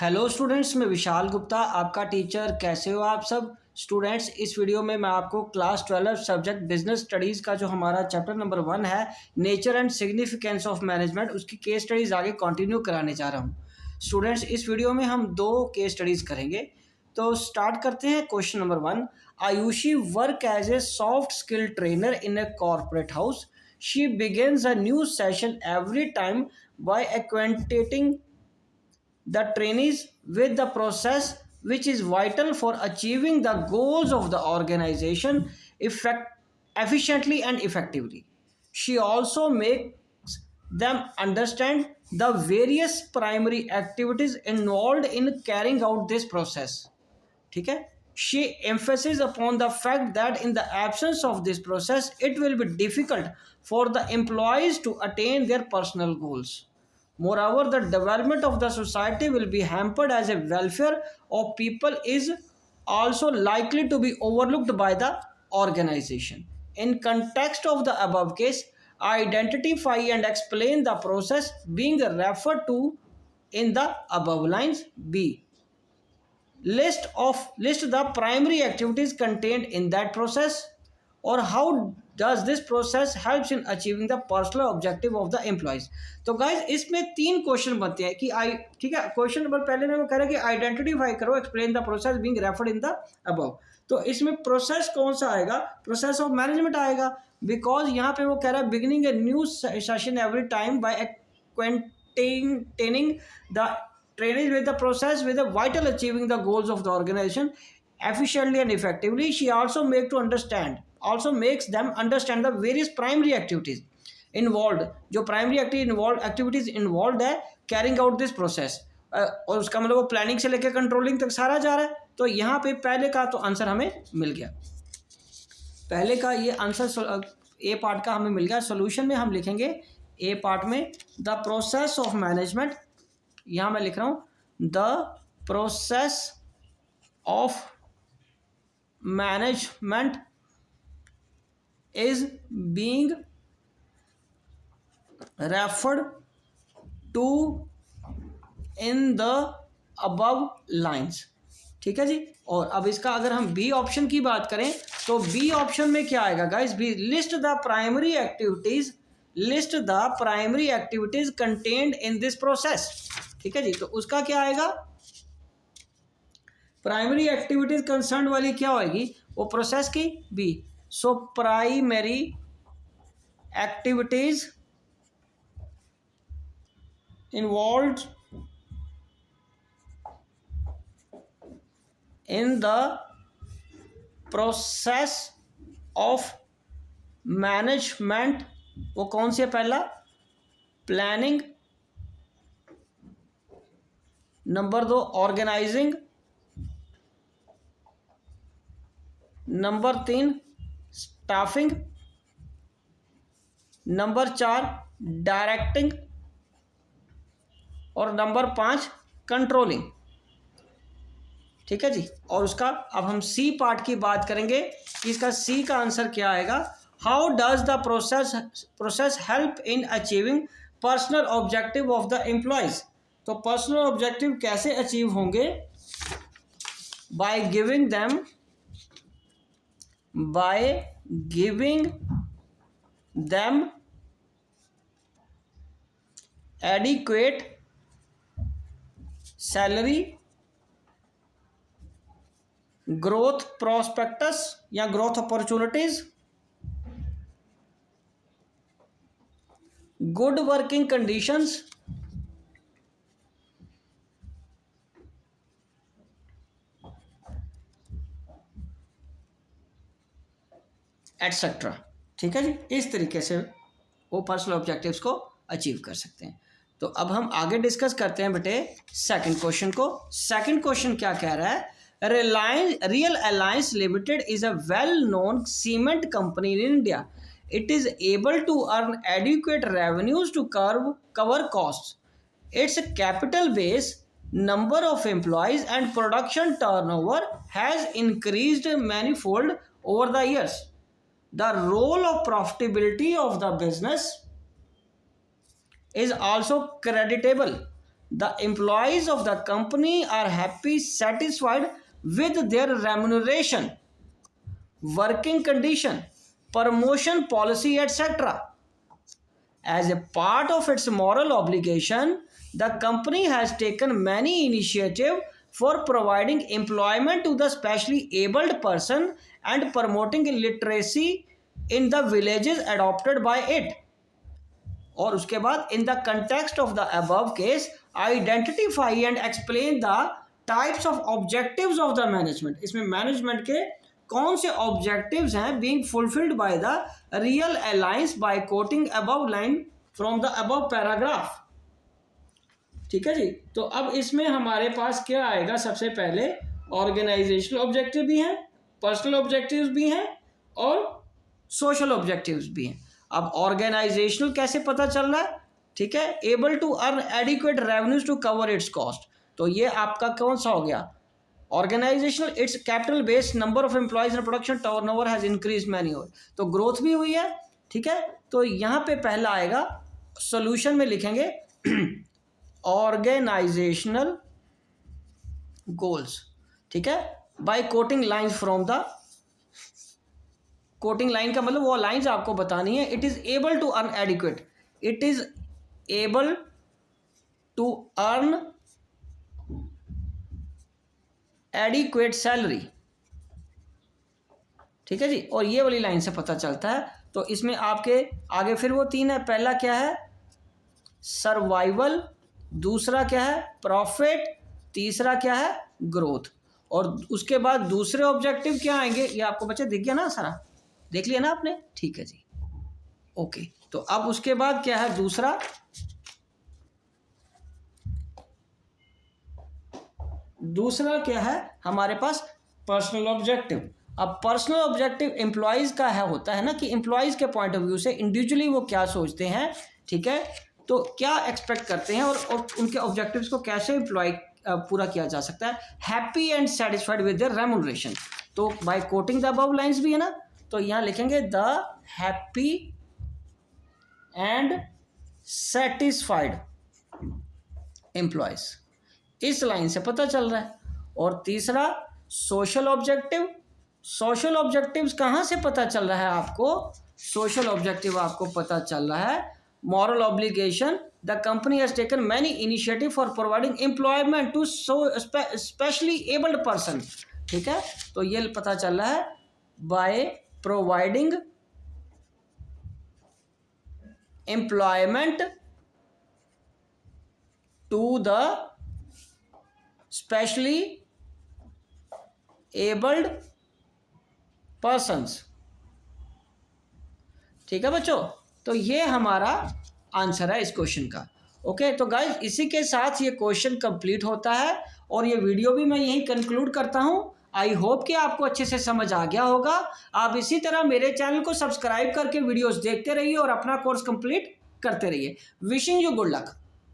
Hello students, मैं विशाल गुप्ता आपका teacher. कैसे हो आप सब स्टूडेंट्स। इस वीडियो में मैं आपको क्लास 12 सब्जेक्ट बिजनेस स्टडीज़ का जो हमारा चैप्टर नंबर 1 है, nature and significance of management, उसकी केस स्टडीज़ आगे कंटिन्यू कराने जा रहा हूँ। स्टूडेंट्स, इस वीडियो में हम 2 केस स्टडीज़ करेंगे। तो स्टार्ट करते हैं। Question number 1, Ayushi work as a soft skill trainer in a corporate house. She begins a new session every time by acquainting the trainees with the process which is vital for achieving the goals of the organization efficiently and effectively. She also makes them understand the various primary activities involved in carrying out this process. ठीक है. She emphasizes upon the fact that in the absence of this process, it will be difficult for the employees to attain their personal goals. Moreover, the development of the society will be hampered as a welfare of people is also likely to be overlooked by the organization. In context of the above case, identify and explain the process being referred to in the above lines. B. List the primary activities contained in that process, or how does this process helps in achieving the personal objective of the employees. तो guys इसमें 3 question बनते हैं कि ठीक है। Question number पहले में वो कह रहा है कि आइडेंटिफाई करो, explain the process being referred in the above. तो इसमें प्रोसेस कौन सा आएगा? प्रोसेस ऑफ मैनेजमेंट आएगा, बिकॉज यहाँ पे वो कह रहा है beginning a new session every time by acquainting the trainees with the process with the vital achieving the goals of the organization efficiently and effectively. She also makes them understand the various primary activities involved, जो primary activities involved है carrying out this process, और उसका मतलब वो planning से लेकर controlling तक सारा जा रहा है। तो यहाँ पे पहले का तो आंसर हमें मिल गया, पहले का ये आंसर ए पार्ट का हमें मिल गया। सोल्यूशन में हम लिखेंगे ए पार्ट में द प्रोसेस ऑफ मैनेजमेंट, यहां मैं लिख रहा हूं the process of management is being referred to in the above lines. ठीक है जी। और अब इसका अगर हम बी ऑप्शन की बात करें तो बी ऑप्शन में क्या आएगा guys? B, list the primary activities contained in this process. ठीक है जी। तो उसका क्या आएगा? प्राइमरी एक्टिविटीज कंसर्न वाली क्या होगी वो प्रोसेस की? B. So primary activities involved in the process of management, वो कौन सी है? पहला planning, number 2 organising, number 3 staffing, number 4 directing, और नंबर 5 कंट्रोलिंग। ठीक है जी। और उसका अब हम सी पार्ट की बात करेंगे कि इसका सी का आंसर क्या आएगा? How does the process help in achieving personal objective of the employees. तो पर्सनल ऑब्जेक्टिव कैसे अचीव होंगे? By giving them adequate salary, growth prospects या growth opportunities, good working conditions, etcetera. ठीक है जी। इस तरीके से वो पर्सनल ऑब्जेक्टिव्स को अचीव कर सकते हैं। तो अब हम आगे डिस्कस करते हैं बेटे सेकंड क्वेश्चन को। सेकंड क्वेश्चन क्या कह रहा है? Real alliance limited is a well known cement company in India. It is able to earn adequate revenues to cover costs. Its capital base, number of employees and production turnover has increased manifold over the years. The role of profitability of the business is also creditable. the employees of the company are happy, satisfied with their remuneration, working condition, promotion policy, etc. As a part of its moral obligation, the company has taken many initiatives for providing employment to the specially abled person and promoting literacy in the villages adopted by it. और उसके बाद in the context of the above case, identify and explain the types of objectives of the management. इसमें management के कौन से objectives हैं being fulfilled by the real alliance by quoting above line from the above paragraph. ठीक है जी। तो अब इसमें हमारे पास क्या आएगा, सबसे पहले ऑर्गेनाइजेशनल ऑब्जेक्टिव भी हैं, पर्सनल ऑब्जेक्टिव्स भी हैं और सोशल ऑब्जेक्टिव्स भी हैं। अब ऑर्गेनाइजेशनल कैसे पता चल रहा है, ठीक है, able to earn adequate revenues to cover its cost. तो ये आपका कौन सा हो गया, organisational, its capital based, number of employees in production, turnover has increase manual, तो ग्रोथ भी हुई है। ठीक है, तो यहाँ पे पहला आएगा, सोल्यूशन में लिखेंगे ऑर्गेनाइजेशनल गोल्स। ठीक है, by quoting lines from the, quoting line का मतलब वो लाइंस आपको बतानी है। It is able to earn adequate, it is able to earn adequate salary. ठीक है जी, और ये वाली लाइन से पता चलता है। तो इसमें आपके आगे फिर वो तीन है, पहला क्या है, सर्वाइवल, दूसरा क्या है, प्रॉफिट, तीसरा क्या है, ग्रोथ। और उसके बाद दूसरे ऑब्जेक्टिव क्या आएंगे, ये आपको बच्चे दिख गया ना, सारा देख लिया ना आपने, ठीक है जी, ओके। तो अब उसके बाद क्या है, दूसरा, दूसरा क्या है हमारे पास, पर्सनल ऑब्जेक्टिव। अब पर्सनल ऑब्जेक्टिव एम्प्लॉयज का है, होता है ना कि एम्प्लॉयज के पॉइंट ऑफ व्यू से इंडिविजुअली वो क्या सोचते हैं, ठीक है, तो क्या एक्सपेक्ट करते हैं और उनके ऑब्जेक्टिव्स को कैसे एम्प्लॉय पूरा किया जा सकता है। Happy and satisfied with their remuneration, तो by quoting the above lines भी है ना, तो यहाँ लिखेंगे the happy and satisfied employees, इस लाइन से पता चल रहा है। और तीसरा सोशल ऑब्जेक्टिव, सोशल ऑब्जेक्टिव्स कहाँ से पता चल रहा है आपको, सोशल ऑब्जेक्टिव आपको पता चल रहा है moral obligation, the company has taken many initiative for providing employment to specially abled person. ठीक है, तो ये पता चल रहा है by providing employment to the specially abled persons. ठीक है बच्चों, तो ये हमारा आंसर है इस क्वेश्चन का। ओके, तो गाइस इसी के साथ ये क्वेश्चन कंप्लीट होता है और ये वीडियो भी मैं यहीं कंक्लूड करता हूं। आई होप कि आपको अच्छे से समझ आ गया होगा। आप इसी तरह मेरे चैनल को सब्सक्राइब करके वीडियोस देखते रहिए और अपना कोर्स कंप्लीट करते रहिए। Wishing you good luck.